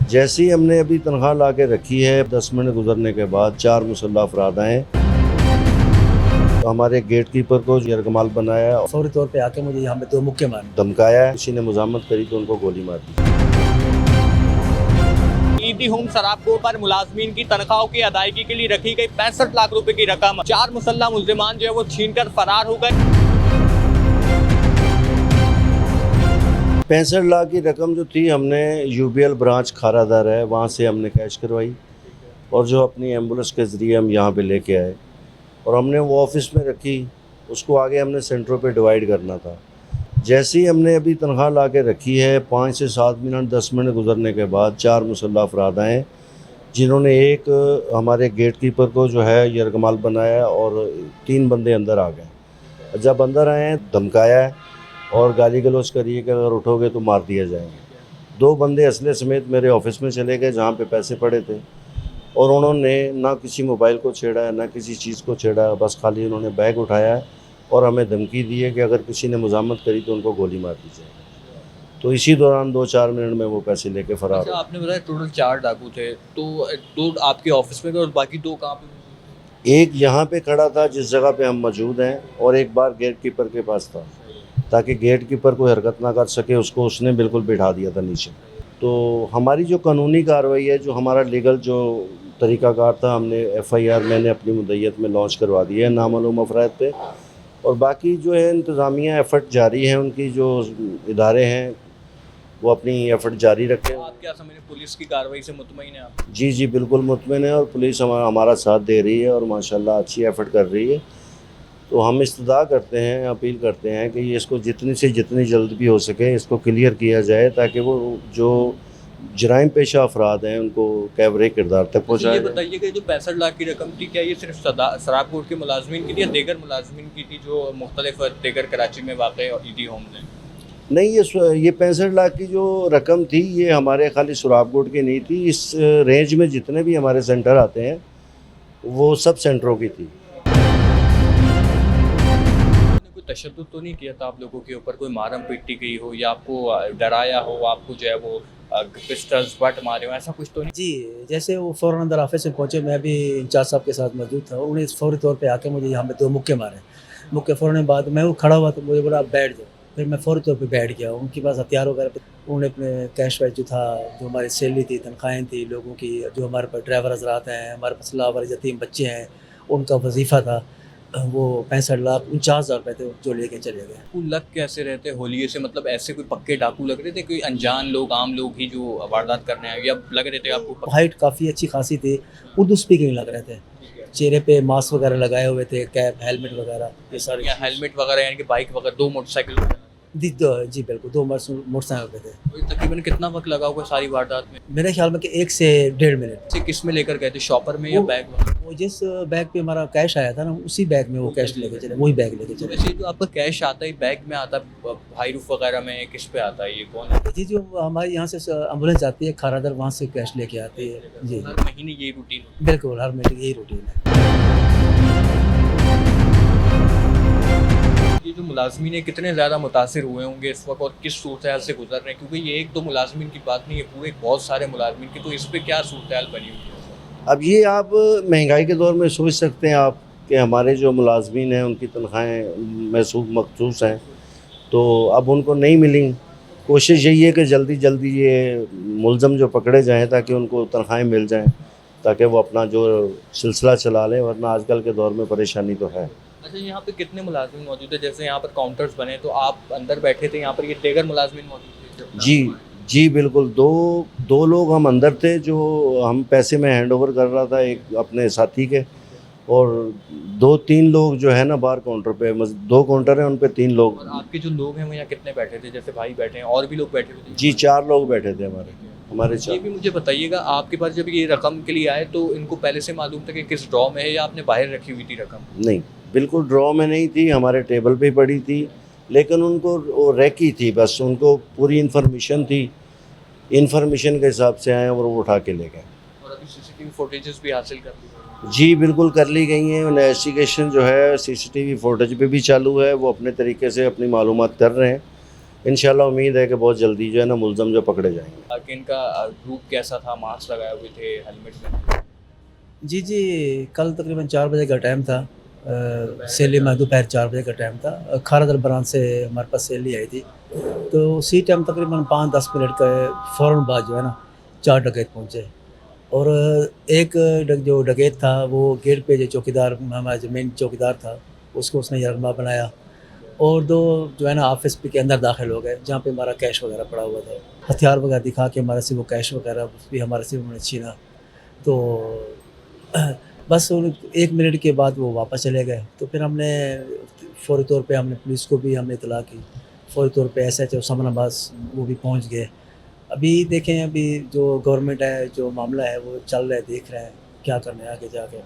जैसे ही हमने अभी तनख्वाह ला के रखी है, 10 मिनट गुजरने के बाद 4 मुसल्लह अफराद आए। तो हमारे गेट कीपर को यरगमाल बनाया, फौरी तौर पे आके मुझे यहाँ पे 2 मुक्के मारे, धमकाया। किसी ने मुजामत करी तो उनको गोली मार दी। ईदी होम शराबखोर पर मुलाजमीन की तनख्वाहों की अदायगी के लिए रखी गई 65 लाख रुपए की रकम 4 मुसल्लह मुल्जिमान जो है वो छीनकर फरार हो गए। 65 लाख की रकम जो थी, हमने यूबीएल ब्रांच खारादर है, वहाँ से हमने कैश करवाई और जो अपनी एम्बुलेंस के ज़रिए हम यहाँ पे लेके आए और हमने वो ऑफिस में रखी। उसको आगे हमने सेंटरों पे डिवाइड करना था। जैसे ही हमने अभी तनख्वाह ला के रखी है, 5 से 7 मिनट 10 मिनट गुजरने के बाद 4 मुसल्लह अफराद आए, जिन्होंने एक हमारे गेट कीपर को जो है यरगमाल बनाया और 3 बंदे अंदर आ गए। जब अंदर आए, धमकाया और गाली गलौज करिए कि अगर उठोगे तो मार दिया जाएगा। 2 बंदे असले समेत मेरे ऑफिस में चले गए जहाँ पे पैसे पड़े थे और उन्होंने ना किसी मोबाइल को छेड़ा है ना किसी चीज़ को छेड़ा, बस खाली उन्होंने बैग उठाया है और हमें धमकी दी है कि अगर किसी ने मुजामत करी तो उनको गोली मार दी जाएगी। तो इसी दौरान 2-4 मिनट में वो पैसे लेके फरार हो। आपने बताया टोटल 4 डाकू थे, तो 2 आपके ऑफिस में थे और बाकी 2 कहाँ पे? एक यहाँ पे खड़ा था जिस जगह पे हम मौजूद हैं और एक बार गेट कीपर के पास था, ताकि गेट कीपर कोई हरकत ना कर सके। उसको उसने बिल्कुल बिठा दिया था नीचे। तो हमारी जो कानूनी कार्रवाई है, जो हमारा लीगल जो तरीक़ाकार था, हमने एफआईआर मैंने अपनी मुद्दत में लॉन्च करवा दी है नामालूम अफराद पे। और बाकी जो है इंतज़ामिया एफ़र्ट जारी हैं, उनकी जो इदारे हैं वो अपनी एफ़र्ट जारी रखें। आप क्या समझे, पुलिस की कार्रवाई से मुतमईन हैं आप? जी बिल्कुल मुतमईन है और पुलिस हमारा साथ दे रही है और माशाल्लाह अच्छी एफ़र्ट कर रही है। तो हम इस्तदा करते हैं, अपील करते हैं कि ये इसको जितनी से जितनी जल्द भी हो सके इसको क्लियर किया जाए, ताकि वो जो जराइम पेशा अफराद हैं उनको कैबरे किरदार तक पहुँचाया ये जाए। बताइए कि जो 65 लाख की रकम थी, क्या ये सिर्फ शराबखोर के मुलाजमीन की थी या दीगर मुलाजमीन की थी जो मुख्तलिफ दीगर कराची में वाक़ ईदी होम हैं? नहीं, ये 65 लाख की जो रकम थी ये हमारे खाली शराबखोर की नहीं थी। इस रेंज में जितने भी हमारे सेंटर आते हैं वो सब सेंटरों की थी। तशद्दुद तो नहीं किया था आप लोगों के ऊपर? कोई मारम पीटी गई हो या आपको डराया हो, आपको जो है वो पिस्टल्स बट मारे हो, ऐसा कुछ तो नहीं? जी, जैसे वो फ़ौरन अंदर ऑफिस में पहुँचे, मैं भी इंचार्ज साहब के साथ मौजूद था। उन्होंने फौरी तौर पे आके मुझे यहाँ पे 2 मुक्के मारे। मुक्के फ़ौरन बाद मैं वो खड़ा हुआ तो मुझे बोला आप बैठ जाओ। फिर मैं फौरी तौर पे बैठ गया। उनके पास हथियार वगैरह थे। उन्होंने अपने कैश वैश जो था, जो हमारी सैलरी थी, तनख्वाहें थी लोगों की, जो हमारे पास ड्राइवर हज़रात हैं, हमारे पास लावारिस यतीम बच्चे हैं, उनका वजीफ़ा था, वो 65,49,000 रुपये थे जो लेके चले गए। आपको लग कैसे रहते होलिये से, मतलब ऐसे कोई पक्के डाकू लग रहे थे, कोई अनजान लोग, आम लोग ही जो वारदात करने आए, या लग रहे थे आपको? हाइट काफ़ी अच्छी खासी थी, उर्दू स्पीकिंग लग रहे थे, चेहरे पे मास्क वगैरह लगाए हुए थे, कैप, हेलमेट वगैरह, ये सारे। या हेलमेट वगैरह, यानी कि बाइक वगैरह, 2 मोटरसाइकिल? जी बिल्कुल, 2 मोटरसाइकिल पे थे। तो तकरीबन कितना वक्त लगा होगा सारी वारदात में? मेरे ख्याल में कि 1 से 1.5 मिनट। से किस में लेकर गए थे, शॉपर में या बैग में? वो जिस बैग पे हमारा कैश आया था ना, उसी बैग में वो कैश लेके चले, वही बैग लेके चले। वैसे जो आपका कैश आता है बैग में आता है, हाई रूफ वगैरह में, किस पे आता है, ये कौन है? जी, जो हमारे यहाँ से एम्बुलेंस जाती है खारादर, वहाँ से कैश लेके आती है। जी हर महीने यही रूटीन? बिल्कुल, हर मीटिंग यही रूटीन है। ये जो मुलाजमीन है कितने ज़्यादा मुतासिर हुए होंगे इस वक्त और किस सूरत से गुजर रहे हैं? क्योंकि ये एक दो मुलाजमीन की बात नहीं है, पूरे बहुत सारे मुलाजमीन की, तो इस पर क्या सूरत बनी हुई है? अब ये आप महंगाई के दौर में सोच सकते हैं आप कि हमारे जो मुलाजमीन हैं उनकी तनख्वाहें मखसूस हैं, तो अब उनको नहीं मिली। कोशिश यही है कि जल्दी जल्दी ये मुलज़म जो पकड़े जाएँ ताकि उनको तनख्वाहें मिल जाएँ, ताकि वो अपना जो सिलसिला चला लें, वरना आजकल के दौर में परेशानी तो है। अच्छा, यहाँ पे कितने मुलाजमीन मौजूद है? जैसे यहाँ पर काउंटर्स बने, तो आप अंदर बैठे थे, यहाँ पर ये दीगर मुलाजमीन मौजूद थे? जी बिल्कुल, दो लोग हम अंदर थे, जो हम पैसे में हैंड ओवर कर रहा था एक अपने साथी के, और 2-3 लोग जो है ना बाहर काउंटर पे, 2 काउंटर हैं उन पे 3 लोग। और आपके जो लोग हैं वो यहाँ कितने बैठे थे? जैसे भाई बैठे हैं, और भी लोग बैठे हुए थे? जी 4 लोग बैठे थे हमारे 4। ये भी मुझे बताइएगा, आपके पास जब ये रकम के लिए आए तो इनको पहले से मालूम था कि किस ड्रॉ में है, या आपने बाहर रखी हुई थी रकम? नहीं, बिल्कुल ड्रॉ में नहीं थी, हमारे टेबल पे पड़ी थी, लेकिन उनको वो रखी थी, बस उनको पूरी इन्फॉर्मेशन थी, इन्फॉर्मेशन के हिसाब से आए और वो उठा के ले गए। और अभी सीसीटीवी फुटेजेस भी हासिल कर ली? जी बिल्कुल कर ली गई हैं। इन्वेस्टिगेशन जो है सीसीटीवी फुटेज पे भी चालू है, वो अपने तरीके से अपनी मालूमात कर रहे हैं। इंशाल्लाह उम्मीद है कि बहुत जल्दी जो है ना मुलज़म जो पकड़े जाएंगे। कि इनका रूप कैसा था, मास्क लगाए हुए थे, हेलमेट में? जी जी, कल तकरीबन 4 बजे का टाइम था। सैली में दोपहर 4 बजे का टाइम था। खारादर ब्रांच से हमारे पास सैली आई थी, तो उसी टाइम तकरीबन 5-10 मिनट का फ़ौरन बाद जो है ना 4 डकैत पहुँचे। और एक जो डकैत था वो गेट पे जो चौकीदार, हमारा जो मेन चौकीदार था, उसको उसने यरगमा बनाया। और 2 जो है ना ऑफिस पे के अंदर दाखिल हो गए, जहाँ पे हमारा कैश वगैरह पड़ा हुआ था। हथियार वगैरह दिखा के हमारे से वो कैश वगैरह भी हमारे से उन्होंने छीना। तो बस उन 1 मिनट के बाद वो वापस चले गए। तो फिर हमने फ़ौरी तौर पे हमने पुलिस को भी हमने इत्तला की। फ़ौरी तौर पे एसएचओ समनाबाद वो भी पहुँच गए। अभी देखें, अभी जो गवर्नमेंट है, जो मामला है वो चल रहा है, देख रहे हैं क्या करना है आगे जाके।